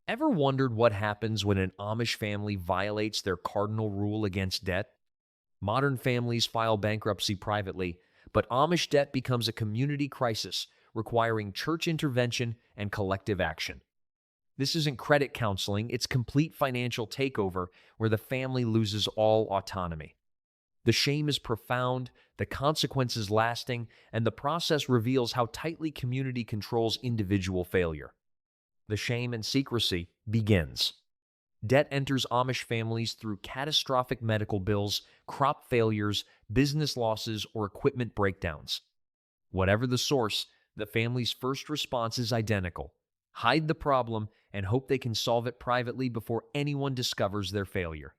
Ever wondered what happens when an Amish family violates their cardinal rule against debt? Modern families file bankruptcy privately, but Amish debt becomes a community crisis requiring church intervention and collective action. This isn't credit counseling, it's complete financial takeover where the family loses all autonomy. The shame is profound, the consequences lasting, and the process reveals how tightly community controls individual failure. The shame and secrecy begins. Debt enters Amish families through catastrophic medical bills, crop failures, business losses, or equipment breakdowns. Whatever the source, the family's first response is identical: hide the problem and hope they can solve it privately before anyone discovers their failure.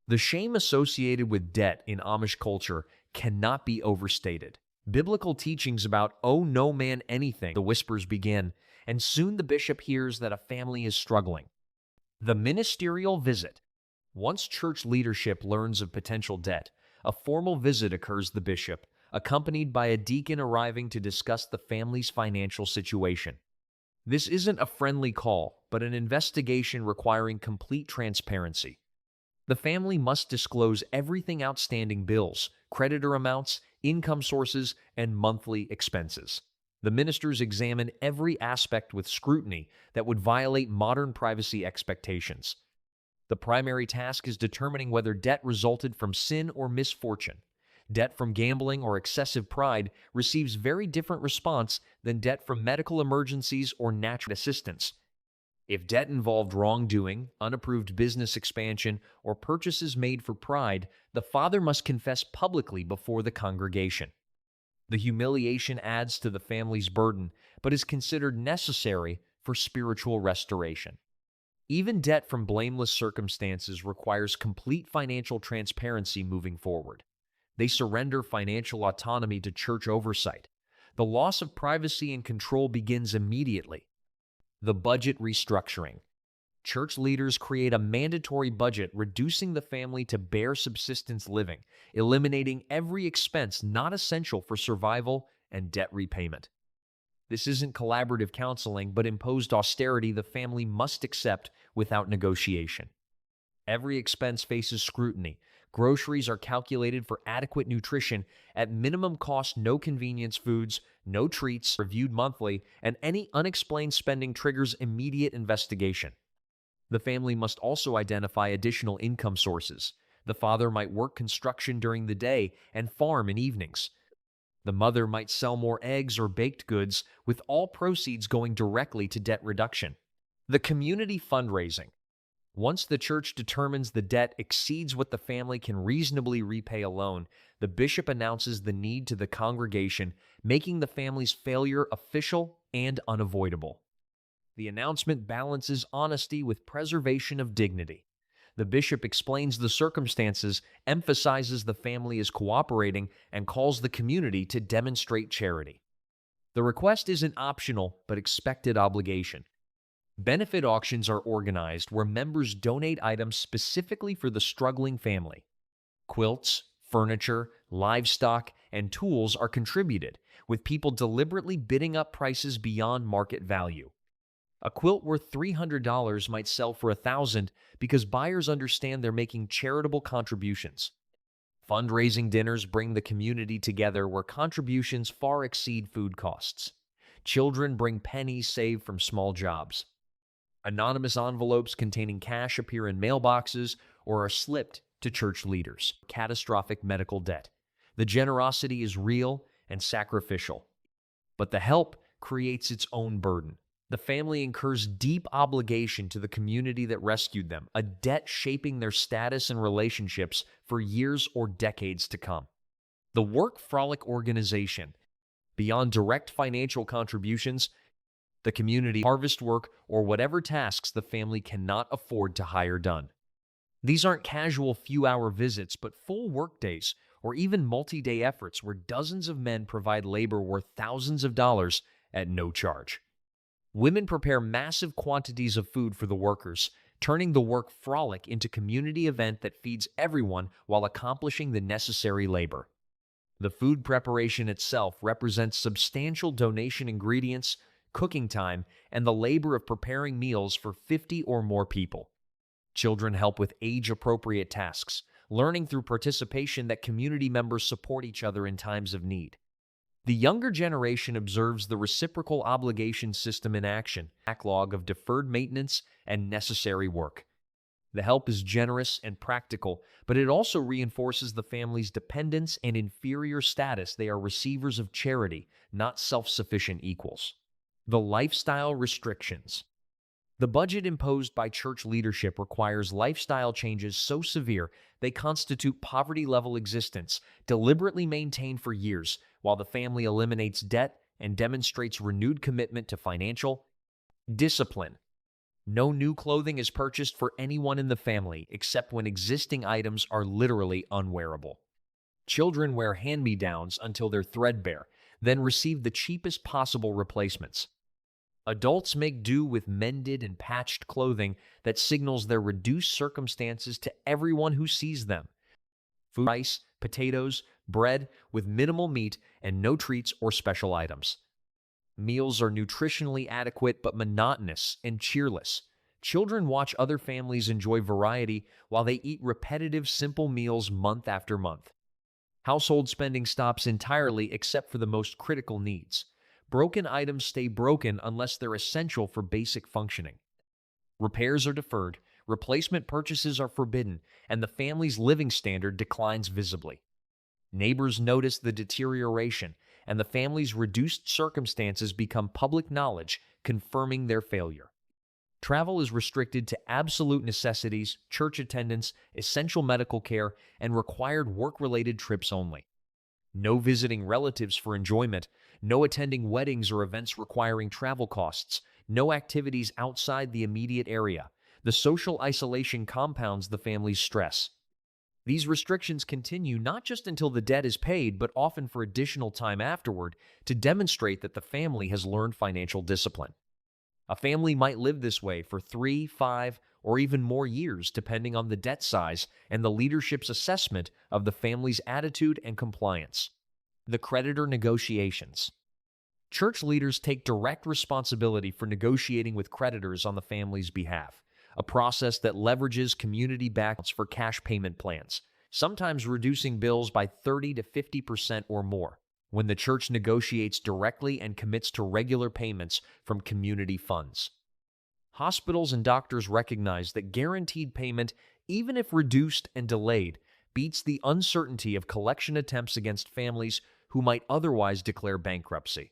The shame associated with debt in Amish culture cannot be overstated. Biblical teachings about "owe no man anything," the whispers begin, and soon the bishop hears that a family is struggling. The ministerial visit. Once church leadership learns of potential debt, a formal visit occurs to the bishop, accompanied by a deacon arriving to discuss the family's financial situation. This isn't a friendly call, but an investigation requiring complete transparency. The family must disclose everything: outstanding bills, creditor amounts, income sources, and monthly expenses. The ministers examine every aspect with scrutiny that would violate modern privacy expectations. The primary task is determining whether debt resulted from sin or misfortune. Debt from gambling or excessive pride receives very different response than debt from medical emergencies or natural assistance. If debt involved wrongdoing, unapproved business expansion, or purchases made for pride, the father must confess publicly before the congregation. The humiliation adds to the family's burden, but is considered necessary for spiritual restoration. Even debt from blameless circumstances requires complete financial transparency moving forward. They surrender financial autonomy to church oversight. The loss of privacy and control begins immediately. The budget restructuring. Church leaders create a mandatory budget, reducing the family to bare subsistence living, eliminating every expense not essential for survival and debt repayment. This isn't collaborative counseling, but imposed austerity the family must accept without negotiation. Every expense faces scrutiny. Groceries are calculated for adequate nutrition, at minimum cost, no convenience foods, no treats, reviewed monthly, and any unexplained spending triggers immediate investigation. The family must also identify additional income sources. The father might work construction during the day and farm in evenings. The mother might sell more eggs or baked goods, with all proceeds going directly to debt reduction. The community fundraising. Once the church determines the debt exceeds what the family can reasonably repay alone, the bishop announces the need to the congregation, making the family's failure official and unavoidable. The announcement balances honesty with preservation of dignity. The bishop explains the circumstances, emphasizes the family is cooperating, and calls the community to demonstrate charity. The request isn't optional, but expected obligation. Benefit auctions are organized where members donate items specifically for the struggling family. Quilts, furniture, livestock, and tools are contributed, with people deliberately bidding up prices beyond market value. A quilt worth $300 might sell for $1,000 because buyers understand they're making charitable contributions. Fundraising dinners bring the community together where contributions far exceed food costs. Children bring pennies saved from small jobs. Anonymous envelopes containing cash appear in mailboxes or are slipped to church leaders. Catastrophic medical debt. The generosity is real and sacrificial, but the help creates its own burden. The family incurs deep obligation to the community that rescued them, a debt shaping their status and relationships for years or decades to come. The work frolic organization. Beyond direct financial contributions, the community harvest work, or whatever tasks the family cannot afford to hire done. These aren't casual few-hour visits, but full workdays or even multi-day efforts where dozens of men provide labor worth thousands of dollars at no charge. Women prepare massive quantities of food for the workers, turning the work frolic into a community event that feeds everyone while accomplishing the necessary labor. The food preparation itself represents substantial donation ingredients, cooking time, and the labor of preparing meals for 50 or more people. Children help with age-appropriate tasks, learning through participation that community members support each other in times of need. The younger generation observes the reciprocal obligation system in action, backlog of deferred maintenance and necessary work. The help is generous and practical, but it also reinforces the family's dependence and inferior status. They are receivers of charity, not self-sufficient equals. The lifestyle restrictions. The budget imposed by church leadership requires lifestyle changes so severe they constitute poverty-level existence, deliberately maintained for years, while the family eliminates debt and demonstrates renewed commitment to financial discipline. No new clothing is purchased for anyone in the family except when existing items are literally unwearable. Children wear hand-me-downs until they're threadbare, then receive the cheapest possible replacements. Adults make do with mended and patched clothing that signals their reduced circumstances to everyone who sees them. Food, rice, potatoes, bread with minimal meat and no treats or special items. Meals are nutritionally adequate but monotonous and cheerless. Children watch other families enjoy variety while they eat repetitive, simple meals month after month. Household spending stops entirely except for the most critical needs. Broken items stay broken unless they're essential for basic functioning. Repairs are deferred, replacement purchases are forbidden, and the family's living standard declines visibly. Neighbors notice the deterioration, and the family's reduced circumstances become public knowledge, confirming their failure. Travel is restricted to absolute necessities, church attendance, essential medical care, and required work-related trips only. No visiting relatives for enjoyment, no attending weddings or events requiring travel costs, no activities outside the immediate area. The social isolation compounds the family's stress. These restrictions continue not just until the debt is paid, but often for additional time afterward to demonstrate that the family has learned financial discipline. A family might live this way for 3, 5, or even more years, depending on the debt size and the leadership's assessment of the family's attitude and compliance. The creditor negotiations. Church leaders take direct responsibility for negotiating with creditors on the family's behalf, a process that leverages community backups for cash payment plans, sometimes reducing bills by 30 to 50% or more. When the church negotiates directly and commits to regular payments from community funds. Hospitals and doctors recognize that guaranteed payment, even if reduced and delayed, beats the uncertainty of collection attempts against families who might otherwise declare bankruptcy.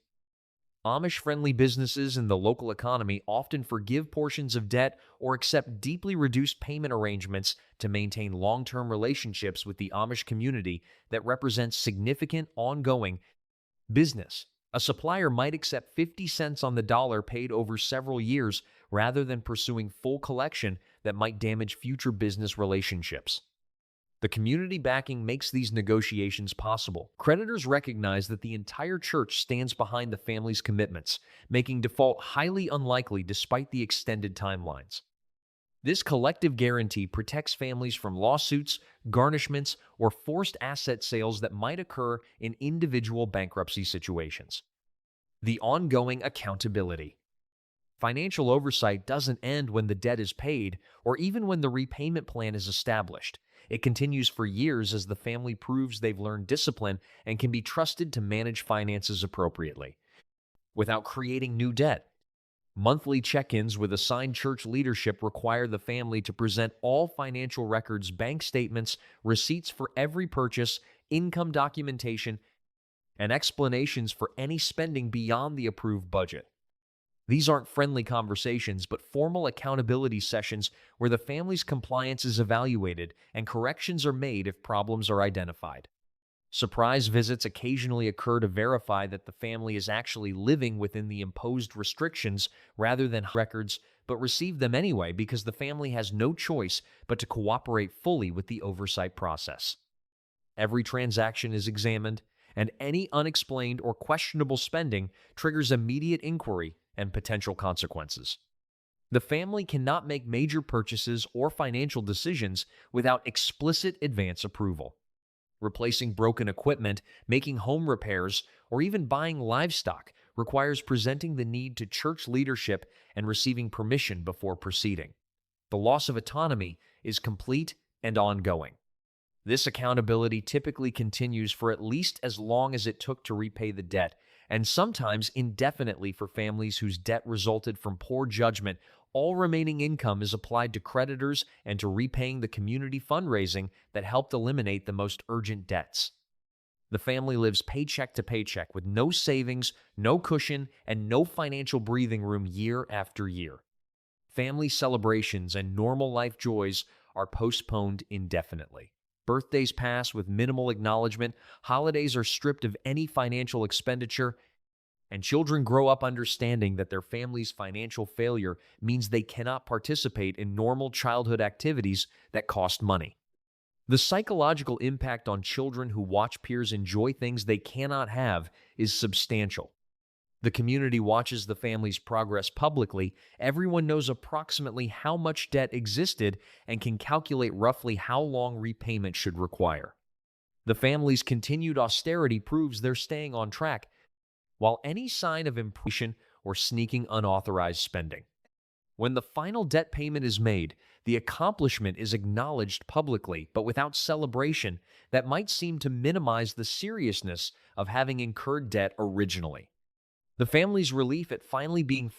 Amish-friendly businesses in the local economy often forgive portions of debt or accept deeply reduced payment arrangements to maintain long-term relationships with the Amish community that represents significant, ongoing business. A supplier might accept 50 cents on the dollar paid over several years rather than pursuing full collection that might damage future business relationships. The community backing makes these negotiations possible. Creditors recognize that the entire church stands behind the family's commitments, making default highly unlikely despite the extended timelines. This collective guarantee protects families from lawsuits, garnishments, or forced asset sales that might occur in individual bankruptcy situations. The ongoing accountability. Financial oversight doesn't end when the debt is paid or even when the repayment plan is established. It continues for years as the family proves they've learned discipline and can be trusted to manage finances appropriately, without creating new debt. Monthly check-ins with assigned church leadership require the family to present all financial records, bank statements, receipts for every purchase, income documentation, and explanations for any spending beyond the approved budget. These aren't friendly conversations, but formal accountability sessions where the family's compliance is evaluated and corrections are made if problems are identified. Surprise visits occasionally occur to verify that the family is actually living within the imposed restrictions rather than records, but receive them anyway because the family has no choice but to cooperate fully with the oversight process. Every transaction is examined, and any unexplained or questionable spending triggers immediate inquiry and potential consequences. The family cannot make major purchases or financial decisions without explicit advance approval. Replacing broken equipment, making home repairs, or even buying livestock requires presenting the need to church leadership and receiving permission before proceeding. The loss of autonomy is complete and ongoing. This accountability typically continues for at least as long as it took to repay the debt, and sometimes indefinitely for families whose debt resulted from poor judgment. All remaining income is applied to creditors and to repaying the community fundraising that helped eliminate the most urgent debts. The family lives paycheck to paycheck with no savings, no cushion, and no financial breathing room year after year. Family celebrations and normal life joys are postponed indefinitely. Birthdays pass with minimal acknowledgement, holidays are stripped of any financial expenditure, and children grow up understanding that their family's financial failure means they cannot participate in normal childhood activities that cost money. The psychological impact on children who watch peers enjoy things they cannot have is substantial. The community watches the family's progress publicly. Everyone knows approximately how much debt existed and can calculate roughly how long repayment should require. The family's continued austerity proves they're staying on track, while any sign of impression or sneaking unauthorized spending. When the final debt payment is made, the accomplishment is acknowledged publicly, but without celebration that might seem to minimize the seriousness of having incurred debt originally. The family's relief at finally being